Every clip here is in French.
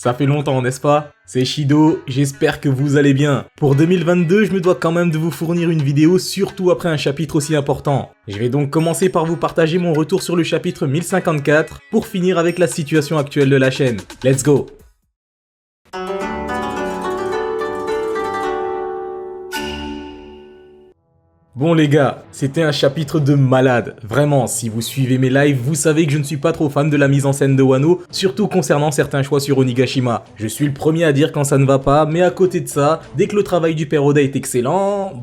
Ça fait longtemps, n'est-ce pas? C'est Shido, j'espère que vous allez bien. Pour 2022, je me dois quand même de vous fournir une vidéo, surtout après un chapitre aussi important. Je vais donc commencer par vous partager mon retour sur le chapitre 1054, pour finir avec la situation actuelle de la chaîne. Let's go! Bon les gars, c'était un chapitre de malade. Vraiment, si vous suivez mes lives, vous savez que je ne suis pas trop fan de la mise en scène de Wano, surtout concernant certains choix sur Onigashima. Je suis le premier à dire quand ça ne va pas, mais à côté de ça, dès que le travail du père Oda est excellent,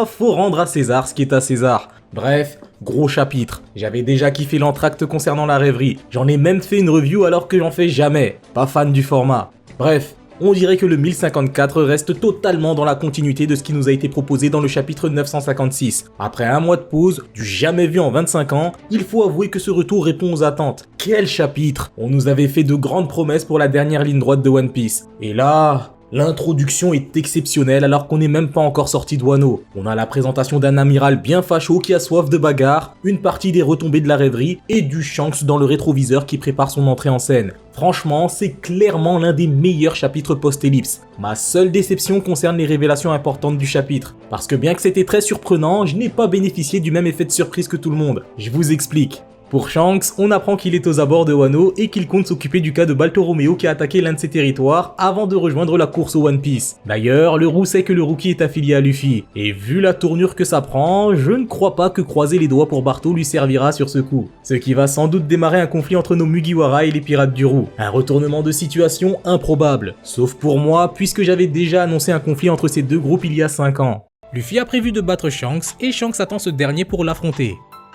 faut rendre à César ce qui est à César. Bref, gros chapitre. J'avais déjà kiffé l'entracte concernant la rêverie. J'en ai même fait une review alors que j'en fais jamais. Pas fan du format. Bref. On dirait que le 1054 reste totalement dans la continuité de ce qui nous a été proposé dans le chapitre 956. Après un mois de pause, du jamais vu en 25 ans, il faut avouer que ce retour répond aux attentes. Quel chapitre! On nous avait fait de grandes promesses pour la dernière ligne droite de One Piece. Et là... l'introduction est exceptionnelle alors qu'on n'est même pas encore sorti de Wano. On a la présentation d'un amiral bien facho qui a soif de bagarre, une partie des retombées de la rêverie et du Shanks dans le rétroviseur qui prépare son entrée en scène. Franchement, c'est clairement l'un des meilleurs chapitres post-ellipse. Ma seule déception concerne les révélations importantes du chapitre. Parce que bien que c'était très surprenant, je n'ai pas bénéficié du même effet de surprise que tout le monde. Je vous explique. Pour Shanks, on apprend qu'il est aux abords de Wano et qu'il compte s'occuper du cas de Baltoroméo qui a attaqué l'un de ses territoires avant de rejoindre la course au One Piece. D'ailleurs, le roux sait que le rookie est affilié à Luffy, et vu la tournure que ça prend, je ne crois pas que croiser les doigts pour Barto lui servira sur ce coup. Ce qui va sans doute démarrer un conflit entre nos Mugiwara et les pirates du roux. Un retournement de situation improbable, sauf pour moi puisque j'avais déjà annoncé un conflit entre ces deux groupes il y a 5 ans. Luffy a prévu de battre Shanks et Shanks attend ce dernier pour l'affronter.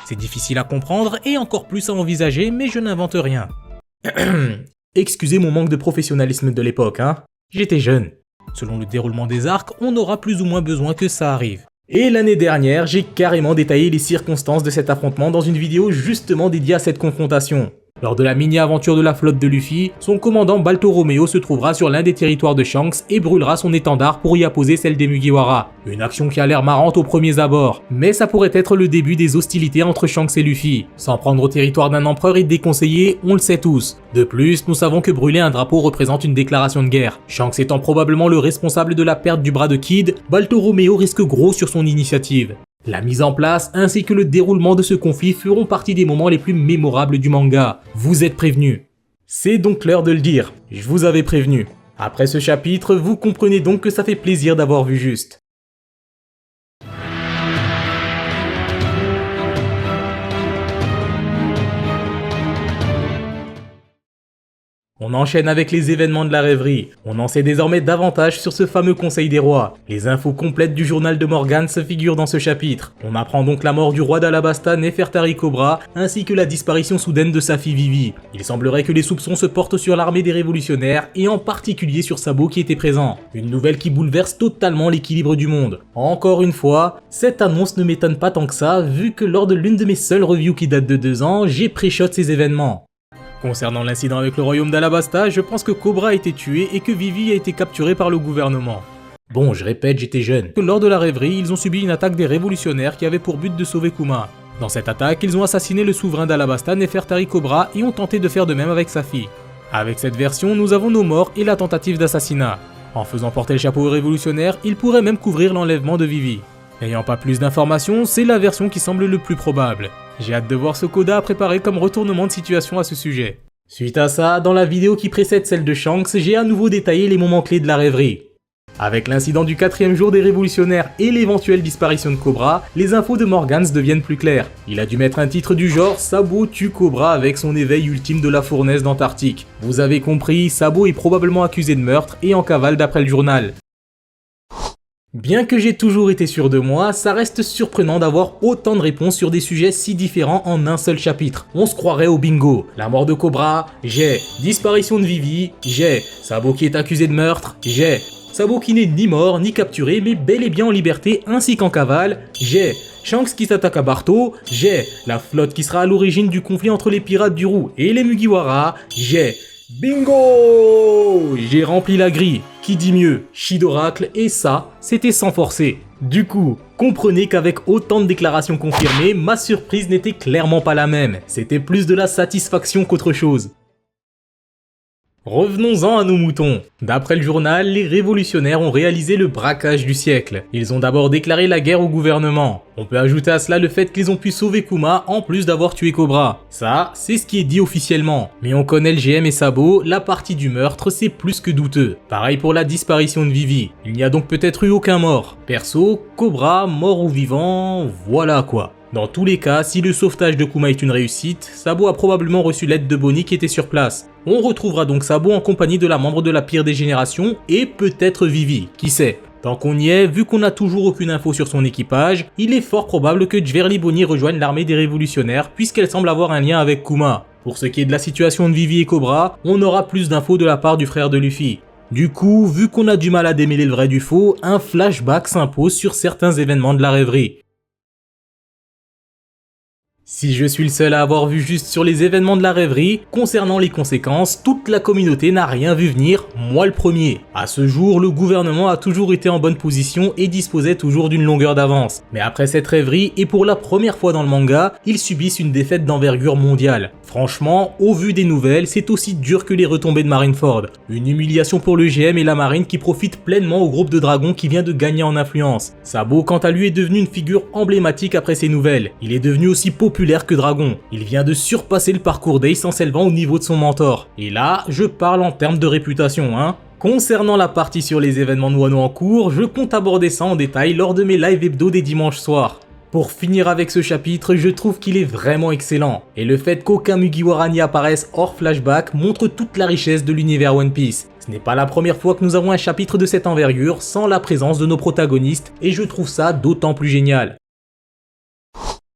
C'est difficile à comprendre et encore plus à envisager, mais je n'invente rien. Excusez mon manque de professionnalisme de l'époque, hein. J'étais jeune. Selon le déroulement des arcs, on aura plus ou moins besoin que ça arrive. Et l'année dernière, j'ai carrément détaillé les circonstances de cet affrontement dans une vidéo justement dédiée à cette confrontation. Lors de la mini-aventure de la flotte de Luffy, son commandant Baltoroméo se trouvera sur l'un des territoires de Shanks et brûlera son étendard pour y apposer celle des Mugiwara. Une action qui a l'air marrante aux premiers abords, mais ça pourrait être le début des hostilités entre Shanks et Luffy. S'en prendre au territoire d'un empereur est déconseillé, on le sait tous. De plus, nous savons que brûler un drapeau représente une déclaration de guerre. Shanks étant probablement le responsable de la perte du bras de Kid, Baltoroméo risque gros sur son initiative. La mise en place ainsi que le déroulement de ce conflit feront partie des moments les plus mémorables du manga. Vous êtes prévenus. C'est donc l'heure de le dire, je vous avais prévenu. Après ce chapitre, vous comprenez donc que ça fait plaisir d'avoir vu juste. On enchaîne avec les événements de la rêverie. On en sait désormais davantage sur ce fameux conseil des rois. Les infos complètes du journal de Morgan se figurent dans ce chapitre. On apprend donc la mort du roi d'Alabasta Nefertari Cobra, ainsi que la disparition soudaine de sa fille Vivi. Il semblerait que les soupçons se portent sur l'armée des révolutionnaires, et en particulier sur Sabo qui était présent. Une nouvelle qui bouleverse totalement l'équilibre du monde. Encore une fois, cette annonce ne m'étonne pas tant que ça, vu que lors de l'une de mes seules reviews qui date de 2 ans, j'ai pré-shot ces événements. Concernant l'incident avec le royaume d'Alabasta, je pense que Cobra a été tué et que Vivi a été capturée par le gouvernement. Bon, je répète, j'étais jeune. Lors de la rêverie, ils ont subi une attaque des révolutionnaires qui avait pour but de sauver Kuma. Dans cette attaque, ils ont assassiné le souverain d'Alabasta, Nefertari Cobra, et ont tenté de faire de même avec sa fille. Avec cette version, nous avons nos morts et la tentative d'assassinat. En faisant porter le chapeau aux révolutionnaires, ils pourraient même couvrir l'enlèvement de Vivi. N'ayant pas plus d'informations, c'est la version qui semble le plus probable. J'ai hâte de voir ce qu'Oda a préparé comme retournement de situation à ce sujet. Suite à ça, dans la vidéo qui précède celle de Shanks, j'ai à nouveau détaillé les moments clés de la rêverie. Avec l'incident du 4e jour des révolutionnaires et l'éventuelle disparition de Cobra, les infos de Morgans deviennent plus claires. Il a dû mettre un titre du genre « Sabo tue Cobra avec son éveil ultime de la fournaise d'Antarctique ». Vous avez compris, Sabo est probablement accusé de meurtre et en cavale d'après le journal. Bien que j'ai toujours été sûr de moi, ça reste surprenant d'avoir autant de réponses sur des sujets si différents en un seul chapitre. On se croirait au bingo. La mort de Cobra, j'ai. Disparition de Vivi, j'ai. Sabo qui est accusé de meurtre, j'ai. Sabo qui n'est ni mort ni capturé mais bel et bien en liberté ainsi qu'en cavale, j'ai. Shanks qui s'attaque à Barto, j'ai. La flotte qui sera à l'origine du conflit entre les pirates du roux et les Mugiwara, j'ai. Bingo! J'ai rempli la grille. Qui dit mieux? Shidoracle, et ça, c'était sans forcer. Du coup, comprenez qu'avec autant de déclarations confirmées, ma surprise n'était clairement pas la même. C'était plus de la satisfaction qu'autre chose. Revenons-en à nos moutons. D'après le journal, les révolutionnaires ont réalisé le braquage du siècle. Ils ont d'abord déclaré la guerre au gouvernement. On peut ajouter à cela le fait qu'ils ont pu sauver Kuma en plus d'avoir tué Cobra. Ça, c'est ce qui est dit officiellement. Mais on connaît le GM et Sabo, la partie du meurtre c'est plus que douteux. Pareil pour la disparition de Vivi. Il n'y a donc peut-être eu aucun mort. Perso, Cobra, mort ou vivant, voilà quoi. Dans tous les cas, si le sauvetage de Kuma est une réussite, Sabo a probablement reçu l'aide de Bonnie qui était sur place. On retrouvera donc Sabo en compagnie de la membre de la pire des générations et peut-être Vivi, qui sait. Tant qu'on y est, vu qu'on n'a toujours aucune info sur son équipage, il est fort probable que Jverly Bonnie rejoigne l'armée des révolutionnaires puisqu'elle semble avoir un lien avec Kuma. Pour ce qui est de la situation de Vivi et Cobra, on aura plus d'infos de la part du frère de Luffy. Du coup, vu qu'on a du mal à démêler le vrai du faux, un flashback s'impose sur certains événements de la rêverie. Si je suis le seul à avoir vu juste sur les événements de la rêverie, concernant les conséquences, toute la communauté n'a rien vu venir, moi le premier. À ce jour, le gouvernement a toujours été en bonne position et disposait toujours d'une longueur d'avance. Mais après cette rêverie, et pour la première fois dans le manga, ils subissent une défaite d'envergure mondiale. Franchement, au vu des nouvelles, c'est aussi dur que les retombées de Marineford. Une humiliation pour le GM et la marine qui profitent pleinement au groupe de dragons qui vient de gagner en influence. Sabo, quant à lui, est devenu une figure emblématique après ces nouvelles. Il est devenu aussi populaire que Dragon. Il vient de surpasser le parcours d'Ace en s'élevant au niveau de son mentor. Et là, je parle en termes de réputation, hein. Concernant la partie sur les événements de Wano en cours, je compte aborder ça en détail lors de mes live hebdo des dimanches soirs. Pour finir avec ce chapitre, je trouve qu'il est vraiment excellent. Et le fait qu'aucun Mugiwara n'y apparaisse hors flashback montre toute la richesse de l'univers One Piece. Ce n'est pas la première fois que nous avons un chapitre de cette envergure sans la présence de nos protagonistes, et je trouve ça d'autant plus génial.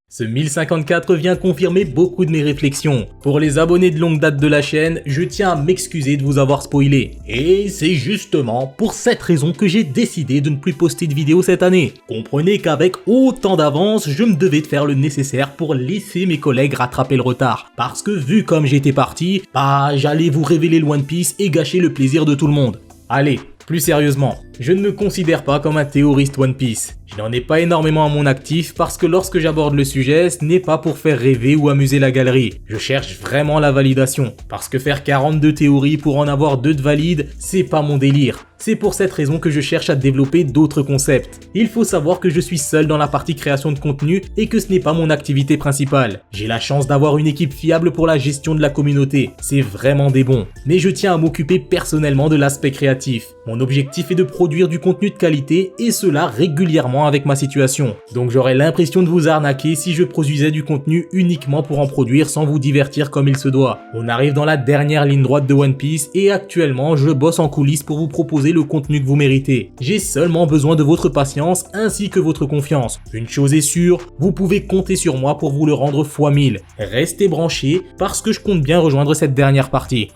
Ce 1054 vient confirmer beaucoup de mes réflexions. Pour les abonnés de longue date de la chaîne, je tiens à m'excuser de vous avoir spoilé. Et c'est justement pour cette raison que j'ai décidé de ne plus poster de vidéos cette année. Comprenez qu'avec autant d'avance, je me devais de faire le nécessaire pour laisser mes collègues rattraper le retard. Parce que vu comme j'étais parti, j'allais vous révéler le One Piece et gâcher le plaisir de tout le monde. Allez, plus sérieusement, je ne me considère pas comme un théoriste One Piece. Je n'en ai pas énormément à mon actif parce que lorsque j'aborde le sujet, ce n'est pas pour faire rêver ou amuser la galerie. Je cherche vraiment la validation. Parce que faire 42 théories pour en avoir 2 de valides, c'est pas mon délire. C'est pour cette raison que je cherche à développer d'autres concepts. Il faut savoir que je suis seul dans la partie création de contenu et que ce n'est pas mon activité principale. J'ai la chance d'avoir une équipe fiable pour la gestion de la communauté. C'est vraiment des bons. Mais je tiens à m'occuper personnellement de l'aspect créatif. Mon objectif est de produire du contenu de qualité et cela régulièrement avec ma situation. Donc j'aurais l'impression de vous arnaquer si je produisais du contenu uniquement pour en produire sans vous divertir comme il se doit. On arrive dans la dernière ligne droite de One Piece et actuellement je bosse en coulisses pour vous proposer le contenu que vous méritez. J'ai seulement besoin de votre patience ainsi que votre confiance. Une chose est sûre, vous pouvez compter sur moi pour vous le rendre x1000. Restez branchés parce que je compte bien rejoindre cette dernière partie.